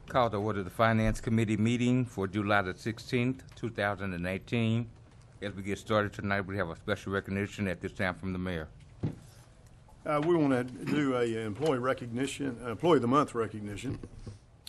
Call to order the Finance Committee meeting for July the 16th, 2018. As we get started tonight, we have a special recognition at this time from the mayor. We want to do a employee of the month recognition.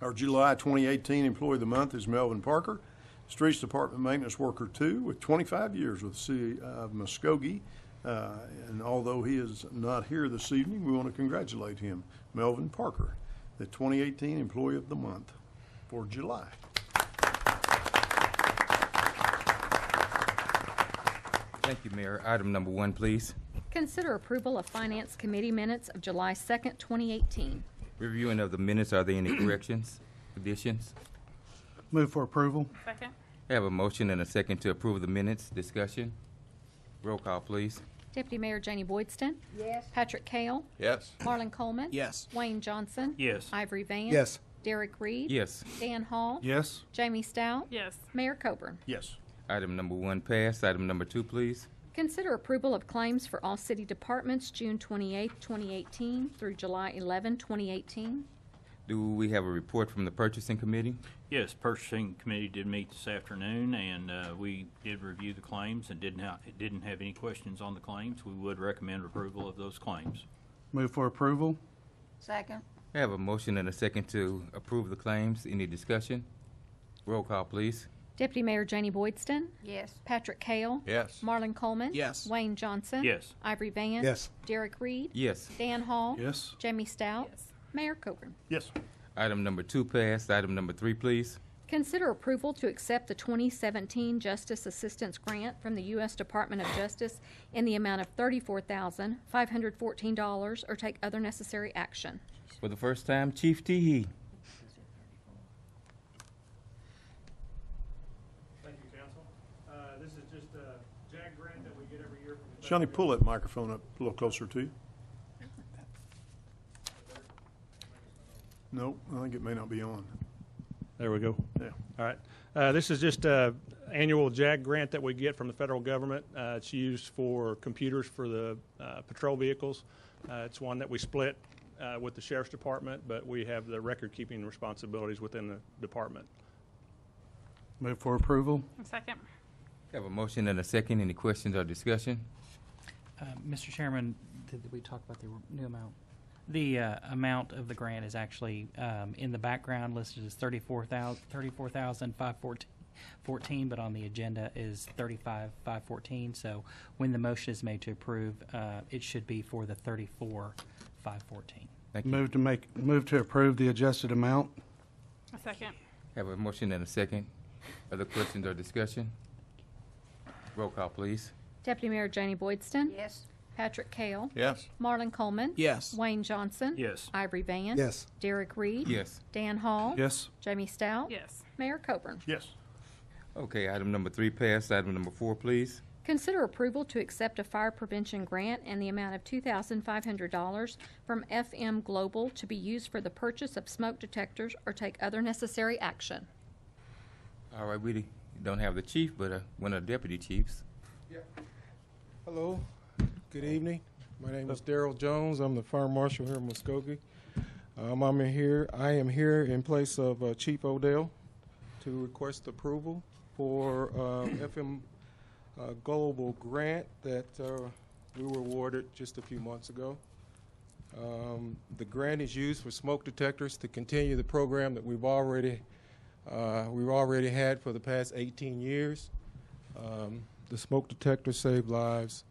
Our July 2018 employee of the month is Melvin Parker, Streets Department Maintenance Worker 2 with 25 years with the City of Muskogee. And although he is not here this evening, we want to congratulate him. Melvin Parker, the 2018 employee of the month for July. Thank you, Mayor. Item number 1, please. Consider approval of Finance Committee minutes of July 2nd, 2018. Reviewing of the minutes, are there any corrections, additions? Move for approval. Second. I have a motion and a second to approve the minutes. Discussion. Roll call, please. Deputy Mayor Janie Boydston. Yes. Patrick Cale. Yes. Marlon Coleman. Yes. Wayne Johnson. Yes. Ivory Vance. Yes. Derek Reed. Yes. Dan Hall. Yes. Jamie Stout. Yes. Mayor Coburn. Yes. Item number 1 passed. Item number 2, please. Consider approval of claims for all city departments June 28, 2018 through July 11, 2018. Do we have a report from the Purchasing Committee? Yes, Purchasing Committee did meet this afternoon, and we did review the claims and didn't have any questions on the claims. We would recommend approval of those claims. Move for approval. Second. I have a motion and a second to approve the claims. Any discussion? Roll call, please. Deputy Mayor Janie Boydston. Yes. Patrick Cale. Yes. Marlon Coleman. Yes. Wayne Johnson. Yes. Ivory Vance. Yes. Derek Reed. Yes. Dan Hall. Yes. Jamie Stout. Yes. Mayor Coburn. Yes. Item number 2 passed. Item number 3, please. Consider approval to accept the 2017 Justice Assistance Grant from the U.S. Department of Justice in the amount of $34,514 or take other necessary action. For the first time, Chief Teehee. Thank you, Council. This is just a JAG grant that we get every year from the Johnny, federal pull that microphone up a little closer to you. No, I think it may not be on. There we go. Yeah. All right. This is just an annual JAG grant that we get from the federal government. It's used for computers for the patrol vehicles. It's one that we split with the Sheriff's Department, but we have the record-keeping responsibilities within the department. Move for approval. Second. I have a motion and a second. Any questions or discussion? Mr. Chairman, did we talk about the new amount? The amount of the grant is actually in the background listed as $34,514, but on the agenda is $35,514. So when the motion is made to approve, it should be for the $34,514. Thank you. Move to approve the adjusted amount. A second. Have a motion and a second. Other questions or discussion? Roll call, please. Deputy Mayor Janie Boydston. Yes. Patrick Cale. Yes. Marlon Coleman. Yes. Wayne Johnson. Yes. Ivory Vance. Yes. Derek Reed. Yes. Dan Hall. Yes. Jamie Stout. Yes. Mayor Coburn. Yes. Okay, item number 3 passed. Item number 4, please. Consider approval to accept a fire prevention grant in the amount of $2,500 from FM Global to be used for the purchase of smoke detectors or take other necessary action. All right, we don't have the chief, but one of the deputy chiefs. Hello, good evening. My name is Daryl Jones. I'm the fire marshal here in Muskogee. I am here in place of Chief Odell to request approval for FM Global grant that we were awarded just a few months ago. The grant is used for smoke detectors to continue the program that we've already had for the past 18 years. The smoke detectors save lives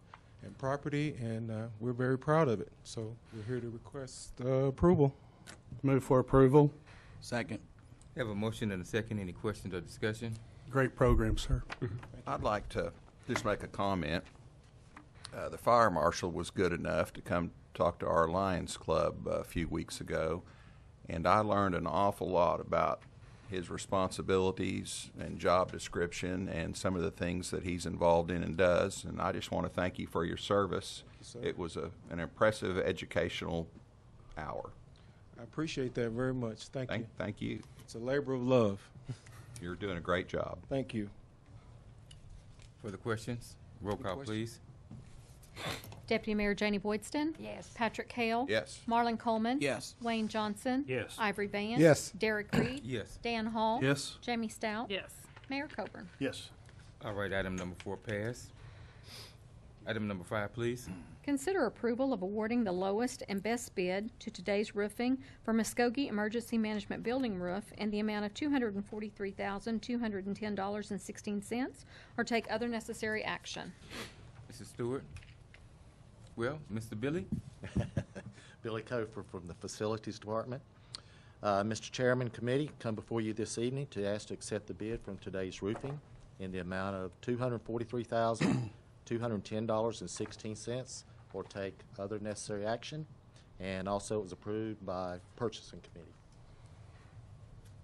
and property, and we're very proud of it. So we're here to request approval. Move for approval. Second. Have a motion and a second. Any questions or discussion? Great program, sir. I'd like to just make a comment. The fire marshal was good enough to come talk to our Lions Club a few weeks ago, and I learned an awful lot about his responsibilities and job description and some of the things that he's involved in and does. And I just want to thank you for your service. It was an impressive educational hour. I appreciate that very much. Thank you. Thank you. It's a labor of love. You're doing a great job. Thank you. Further questions? Roll call, please. Deputy Mayor Janie Boydston. Yes. Patrick Hale. Yes. Marlon Coleman. Yes. Wayne Johnson. Yes. Ivory Van. Yes. Derek Reed. Yes. Dan Hall. Yes. Jamie Stout. Yes. Mayor Coburn. Yes. All right, item number 4 passed. Item number 5, please. Consider approval of awarding the lowest and best bid to Today's Roofing for Muskogee Emergency Management Building Roof in the amount of $243,210.16, or take other necessary action. Mrs. Stewart? Well, Mr. Billy? Billy Kofer from the Facilities Department. Mr. Chairman, committee, come before you this evening to ask to accept the bid from Today's Roofing in the amount of $243,210.16, or take other necessary action. And also it was approved by Purchasing Committee.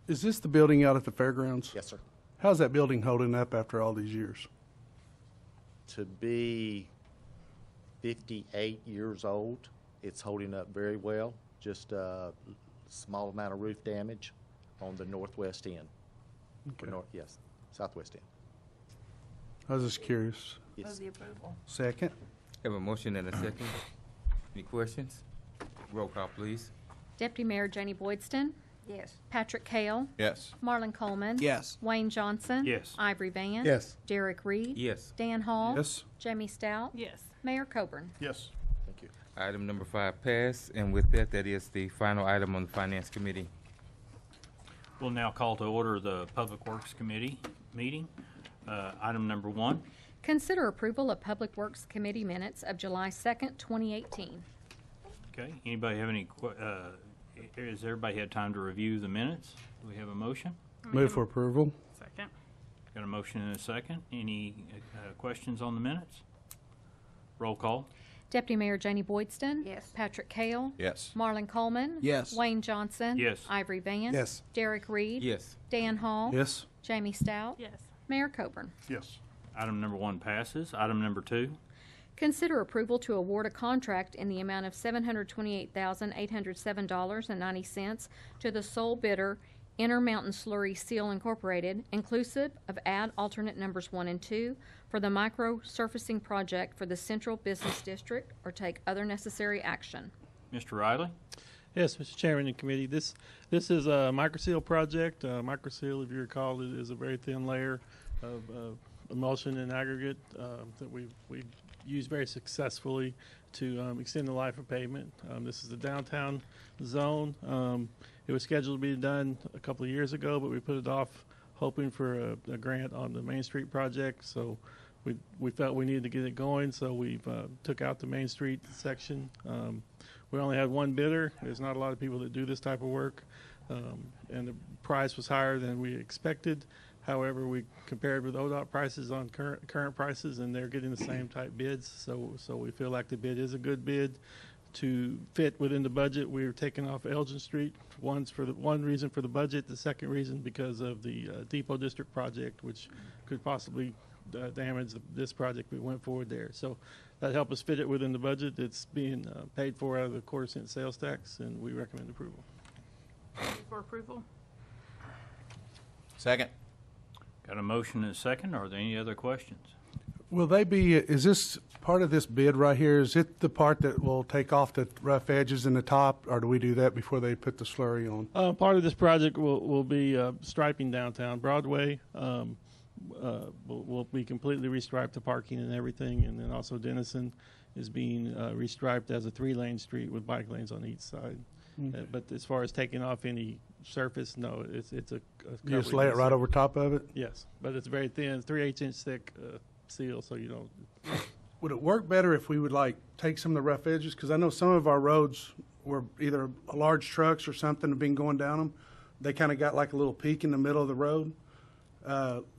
Is this the building out at the fairgrounds? Yes, sir. How's that building holding up after all these years? To be 58 years old, it's holding up very well. Just a small amount of roof damage on the northwest end. Okay. Yes, southwest end. I was just curious. Yes. Move the approval. Second? Have a motion and a second. Any questions? Roll call, please. Deputy Mayor Janie Boydston. Yes. Patrick Hale. Yes. Marlon Coleman. Yes. Wayne Johnson. Yes. Ivory Van. Yes. Derek Reed. Yes. Dan Hall. Yes. Jamie Stout. Yes. Mayor Coburn. Yes. Thank you. Item number 5 passed, and with that, that is the final item on the Finance Committee. We'll now call to order the Public Works Committee meeting. Item number 1. Consider approval of Public Works Committee minutes of July 2nd, 2018. Okay, anybody have any, has everybody had time to review the minutes? Do we have a motion? Move for approval. Second. Got a motion and a second. Any questions on the minutes? Roll call. Deputy Mayor Janie Boydston. Yes. Patrick Hale. Yes. Marlon Coleman. Yes. Wayne Johnson. Yes. Ivory Van. Yes. Derek Reed. Yes. Dan Hall. Yes. Jamie Stout. Yes. Mayor Coburn. Yes. Item number 1 passes. Item number 2. Consider approval to award a contract in the amount of $728,807.90 to the sole bidder, Intermountain Slurry Seal Incorporated, inclusive of add alternate numbers 1 and 2, for the micro-surfacing project for the Central Business District, or take other necessary action. Mr. Riley? Yes, Mr. Chairman and committee, this is a microseal project. Microseal, if you recall, is a very thin layer of emulsion and aggregate that we used very successfully to extend the life of pavement. This is the downtown zone. It was scheduled to be done a couple of years ago, but we put it off hoping for a grant on the Main Street project. So we felt we needed to get it going, so we took out the Main Street section. We only had one bidder. There's not a lot of people that do this type of work, and the price was higher than we expected. However, we compared with ODOT prices on current prices, and they're getting the same type bids. So we feel like the bid is a good bid. To fit within the budget, we were taking off Elgin Street. One reason for the budget. The second reason because of the Depot District project, which could possibly damage this project. We went forward there. So that helped us fit it within the budget. It's being paid for out of the quarter-cent sales tax, and we recommend approval. Move for approval. Second. Got a motion and a second. Are there any other questions? Will they be, is this part of this bid right here, is it the part that will take off the rough edges in the top, or do we do that before they put the slurry on? Part of this project will be striping downtown Broadway. Will be completely restriped, the parking and everything, and then also Denison is being restriped as a 3-lane street with bike lanes on each side. Okay. But as far as taking off any surface, no, it's a You just lay it right over top of it? Yes, but it's very thin, 3/8 inch thick seal, so you don't. Would it work better if we would like take some of the rough edges? Because I know some of our roads were either large trucks or something have been going down them. They kind of got like a little peak in the middle of the road.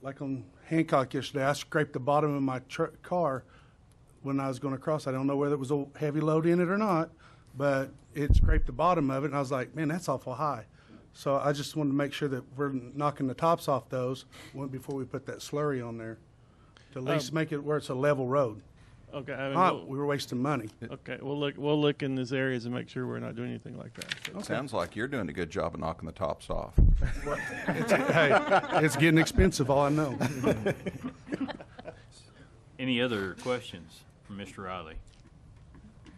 Like on Hancock yesterday, I scraped the bottom of my car when I was going across. I don't know whether it was a heavy load in it or not, but it scraped the bottom of it, and I was like, man, that's awful high. So I just wanted to make sure that we're knocking the tops off those before we put that slurry on there, to at least make it where it's a level road. Okay, I mean, We were wasting money. okay, we'll look in these areas and make sure we're not doing anything like that. So. It sounds like you're doing a good job of knocking the tops off. Hey, it's getting expensive, all I know. Any other questions from Mr. Riley?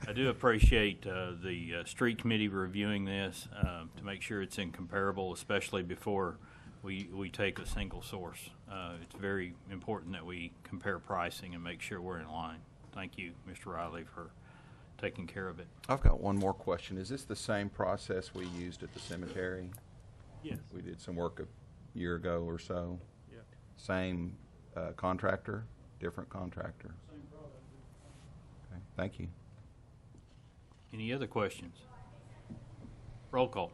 I do appreciate the street committee reviewing this to make sure it's in comparable, especially before we take a single source. It's very important that we compare pricing and make sure we're in line. Thank you, Mr. Riley, for taking care of it. I've got one more question. Is this the same process we used at the cemetery? Yes. We did some work a year ago or so. Yeah. Same contractor, different contractor? Same product. Okay, thank you. Any other questions? Roll call.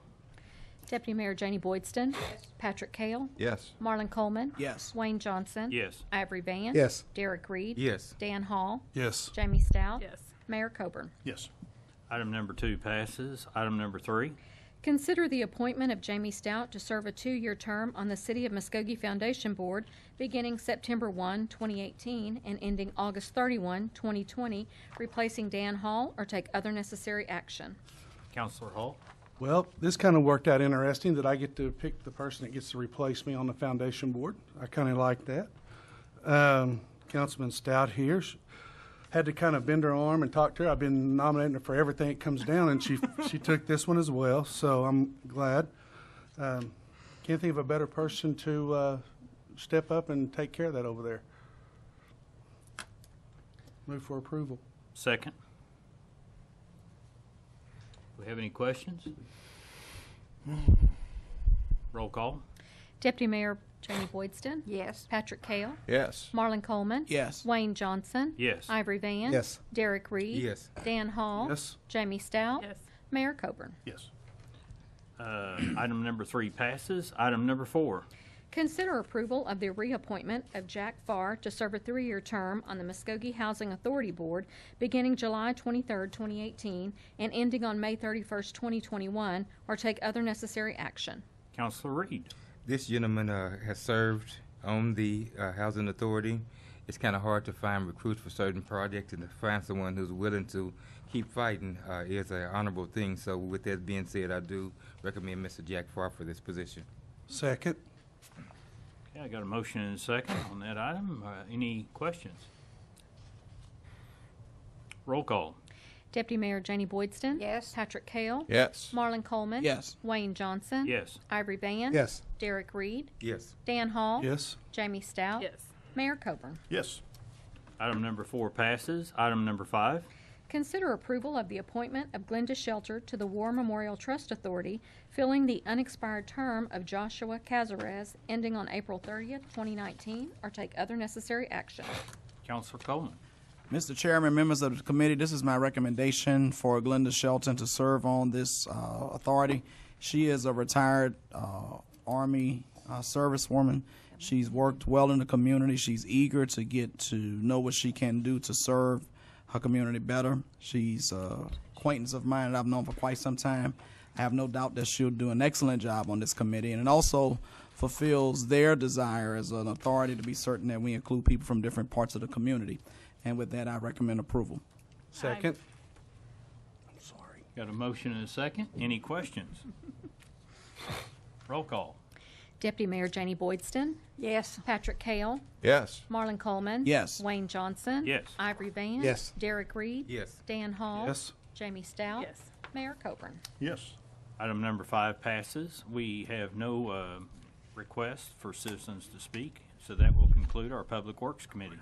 Deputy Mayor Janie Boydston. Patrick Kale. Yes. Marlon Coleman. Yes. Wayne Johnson. Yes. Ivory Van. Yes. Derek Reed. Yes. Dan Hall. Yes. Jamie Stout. Yes. Mayor Coburn. Yes. Item number 2 passes. Item number 3. Consider the appointment of Jamie Stout to serve a 2-year term on the City of Muskogee Foundation Board beginning September 1, 2018 and ending August 31, 2020, replacing Dan Hall, or take other necessary action. Councilor Hall. Well, this kind of worked out interesting that I get to pick the person that gets to replace me on the foundation board. I kind of like that. Councilman Stout here had to kind of bend her arm and talk to her. I've been nominating her for everything that comes down, and she took this one as well, so I'm glad. Can't think of a better person to step up and take care of that over there. Move for approval. Second. Do we have any questions? Roll call. Deputy Mayor Janie Boydston. Yes. Patrick Kale. Yes. Marlon Coleman. Yes. Wayne Johnson. Yes. Ivory Van. Yes. Derek Reed. Yes. Dan Hall. Yes. Jamie Stout. Yes. Mayor Coburn. Yes. Item number 3 passes. Item number 4. Consider approval of the reappointment of Jack Farr to serve a 3-year term on the Muskogee Housing Authority Board beginning July 23, 2018 and ending on May 31, 2021, or take other necessary action. Councilor Reed. This gentleman has served on the Housing Authority. It's kind of hard to find recruits for certain projects, and to find someone who's willing to keep fighting is an honorable thing. So with that being said, I do recommend Mr. Jack Farr for this position. Second. Okay, I got a motion and a second on that item. Any questions? Roll call. Deputy Mayor Janie Boydston. Yes. Patrick Kale. Yes. Marlon Coleman. Yes. Wayne Johnson. Yes. Ivory Van. Yes. Derek Reed. Yes. Dan Hall. Yes. Jamie Stout. Yes. Mayor Coburn. Yes. Item number 4 passes. Item number 5. Consider approval of the appointment of Glenda Shelter to the War Memorial Trust Authority, filling the unexpired term of Joshua Cazares, ending on April 30th, 2019, or take other necessary action. Councilor Coleman. Mr. Chairman, members of the committee, this is my recommendation for Glenda Shelton to serve on this authority. She is a retired Army servicewoman. She's worked well in the community. She's eager to get to know what she can do to serve her community better. She's an acquaintance of mine that I've known for quite some time. I have no doubt that she'll do an excellent job on this committee, and it also fulfills their desire as an authority to be certain that we include people from different parts of the community. And with that, I recommend approval. Second. I'm sorry. Got a motion and a second. Any questions? Roll call. Deputy Mayor Janie Boydston. Yes. Patrick Kale. Yes. Marlon Coleman. Yes. Wayne Johnson. Yes. Ivory Van. Yes. Derek Reed. Yes. Dan Hall. Yes. Jamie Stout. Yes. Mayor Coburn. Yes. Item number 5 passes. We have no requests for citizens to speak, so that will conclude our Public Works Committee.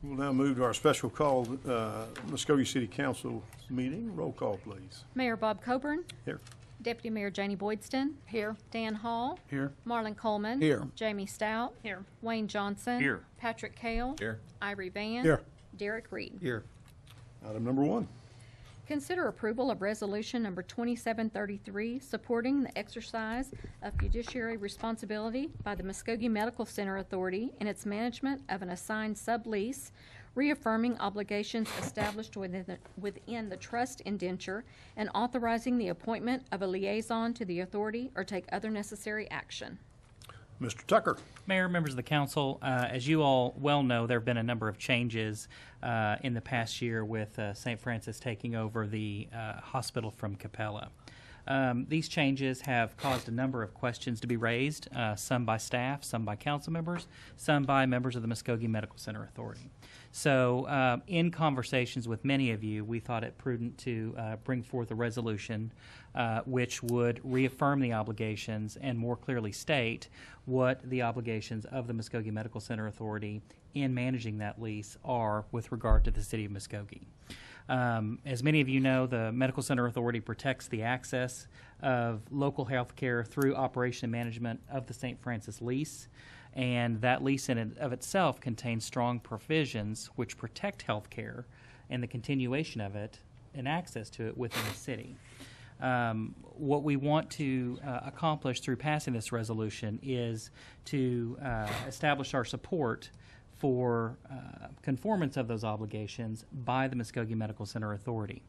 We'll now move to our special call Muskogee City Council meeting. Roll call, please. Mayor Bob Coburn. Here. Deputy Mayor Janie Boydston. Here. Dan Hall. Here. Marlon Coleman. Here. Jamie Stout. Here. Wayne Johnson. Here. Patrick Kale. Here. Ivory Van. Here. Derek Reed. Here. Item number 1. Consider approval of resolution number 2733, supporting the exercise of fiduciary responsibility by the Muskogee Medical Center Authority in its management of an assigned sublease, reaffirming obligations established within the trust indenture, and authorizing the appointment of a liaison to the authority or take other necessary action. Mr. Tucker. Mayor, members of the council, as you all well know, there have been a number of changes in the past year with St. Francis taking over the hospital from Capella. These changes have caused a number of questions to be raised, some by staff, some by council members, some by members of the Muskogee Medical Center Authority. So in conversations with many of you, we thought it prudent to bring forth a resolution which would reaffirm the obligations and more clearly state what the obligations of the Muskogee Medical Center Authority in managing that lease are with regard to the city of Muskogee. As many of you know, the Medical Center Authority protects the access of local health care through operation and management of the St. Francis lease. And that lease in and of itself contains strong provisions which protect health care and the continuation of it and access to it within the city. What we want to accomplish through passing this resolution is to establish our support for conformance of those obligations by the Muskogee Medical Center Authority.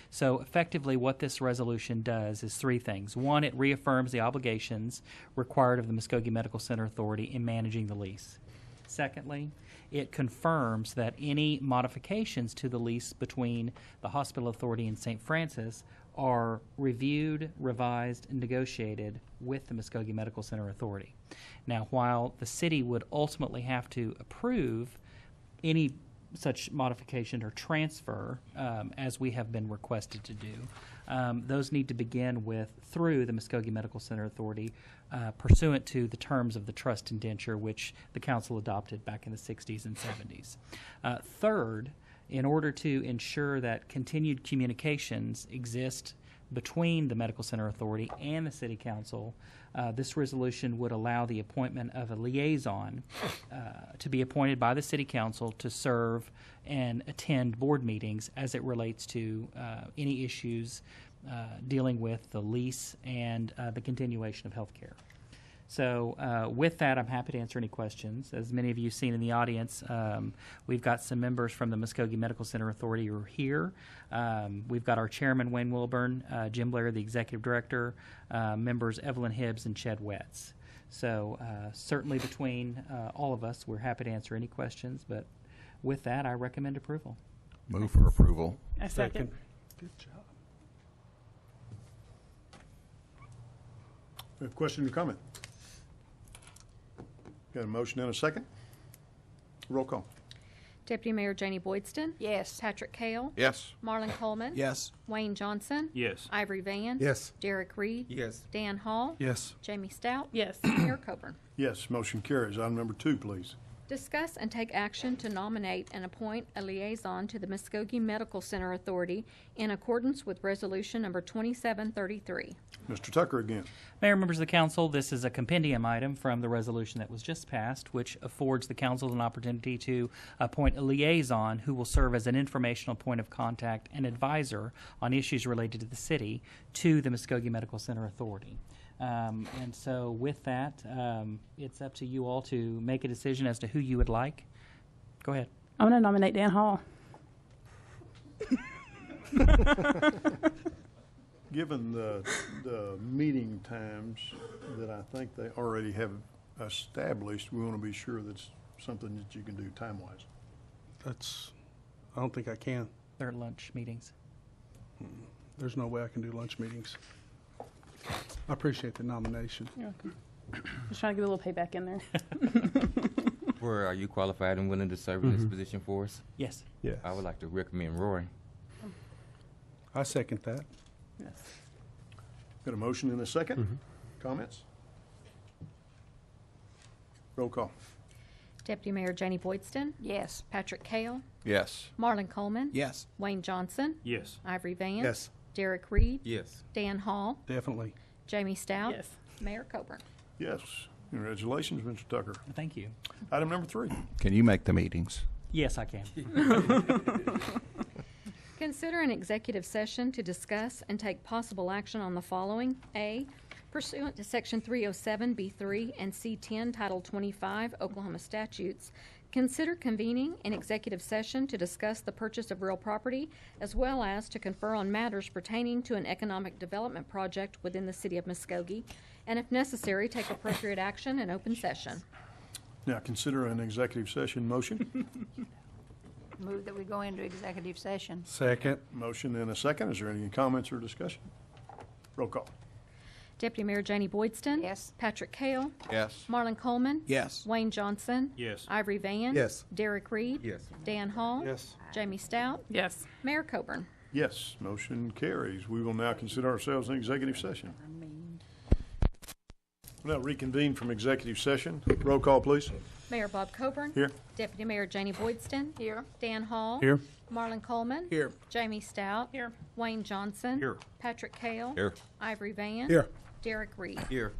So effectively what this resolution does is three things. One, it reaffirms the obligations required of the Muskogee Medical Center Authority in managing the lease. Secondly, it confirms that any modifications to the lease between the Hospital Authority and St. Francis are reviewed, revised, and negotiated with the Muskogee Medical Center Authority. Now, while the city would ultimately have to approve any such modification or transfer, as we have been requested to do, those need to begin through the Muskogee Medical Center Authority, pursuant to the terms of the trust indenture, which the council adopted back in the 60s and 70s. Third, in order to ensure that continued communications exist between the Medical Center Authority and the City Council, this resolution would allow the appointment of a liaison to be appointed by the City Council to serve and attend board meetings as it relates to any issues dealing with the lease and the continuation of health care. So with that, I'm happy to answer any questions. As many of you have seen in the audience, we've got some members from the Muskogee Medical Center Authority who are here. We've got our chairman, Wayne Wilburn, Jim Blair, the executive director, members Evelyn Hibbs and Ched Wetz. So certainly between all of us, we're happy to answer any questions. But with that, I recommend approval. Move for approval. A second. Good job. We have a question or comment? Got a motion and a second? Roll call. Deputy Mayor Janie Boydston. Yes. Patrick Kale. Yes. Marlon Coleman. Yes. Wayne Johnson. Yes. Ivory Van. Yes. Derek Reed. Yes. Dan Hall. Yes. Jamie Stout. Yes. Mayor Coburn. Yes, motion carries. Item number 2, please. Discuss and take action to nominate and appoint a liaison to the Muskogee Medical Center Authority in accordance with Resolution Number 2733. Mr. Tucker again. Mayor, members of the council, this is a compendium item from the resolution that was just passed, which affords the council an opportunity to appoint a liaison who will serve as an informational point of contact and advisor on issues related to the city to the Muskogee Medical Center Authority. And so with that, it's up to you all to make a decision as to who you would like. Go ahead. I'm going to nominate Dan Hall. Given the meeting times that I think they already have established, we want to be sure that's something that you can do time-wise. I don't think I can. They're lunch meetings. There's no way I can do lunch meetings. I appreciate the nomination. You're welcome. Just trying to get a little payback in there. Where are you qualified and willing to serve in this position for us? Yes. Yeah. I would like to recommend Roy. I second that. Yes. Got a motion and a second? Comments? Roll call. Deputy Mayor Janie Boydston. Yes. Patrick Kale. Yes. Marlon Coleman. Yes. Wayne Johnson. Yes. Ivory Van. Yes. Derek Reed. Yes. Dan Hall. Definitely. Jamie Stout. Yes. Mayor Coburn. Yes. Congratulations, Mr. Tucker. Thank you. Item number 3. Can you make the meetings? Yes, I can. Consider an executive session to discuss and take possible action on the following. A, pursuant to Section 307B3 and C10, Title 25, Oklahoma statutes, consider convening an executive session to discuss the purchase of real property as well as to confer on matters pertaining to an economic development project within the city of Muskogee, and if necessary, take appropriate action in open session. Now, consider an executive session motion. Move that we go into executive session. Second. Motion and a second. Is there any comments or discussion? Roll call. Deputy Mayor Janie Boydston. Yes. Patrick Kale. Yes. Marlon Coleman. Yes. Wayne Johnson. Yes. Ivory Van. Yes. Derek Reed. Yes. Dan Hall. Yes. Jamie Stout. Yes. Mayor Coburn. Yes, motion carries. We will now consider ourselves in executive session. We'll now reconvene from executive session. Roll call, please. Mayor Bob Coburn. Here. Deputy Mayor Janie Boydston. Here. Dan Hall. Here. Marlon Coleman. Here. Jamie Stout. Here. Wayne Johnson. Here. Patrick Kale. Here. Ivory Van. Here. Derek Reed. Here.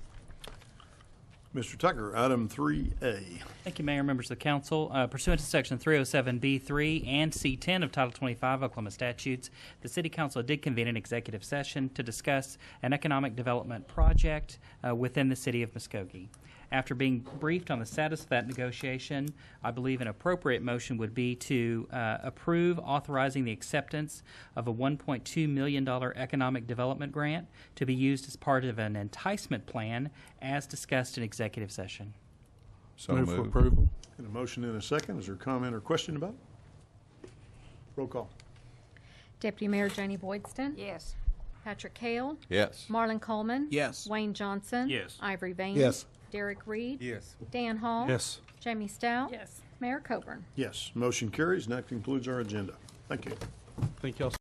Mr. Tucker, item 3A. Thank you, Mayor, members of the council. Pursuant to Section 307B3 and C10 of Title 25 Oklahoma statutes, the City Council did convene an executive session to discuss an economic development project within the City of Muskogee. After being briefed on the status of that negotiation, I believe an appropriate motion would be to approve authorizing the acceptance of a $1.2 million economic development grant to be used as part of an enticement plan as discussed in executive session. So Move for moved. approval. And a motion and a second. Is there comment or question about it? Roll call. Deputy Mayor Janie Boydston. Yes. Patrick Kale. Yes. Marlon Coleman. Yes. Wayne Johnson. Yes. Ivory Van. Yes. Derek Reed. Yes. Dan Hall. Yes. Jamie Stout. Yes. Mayor Coburn. Yes, motion carries, and that concludes our agenda. Thank you. Thank y'all.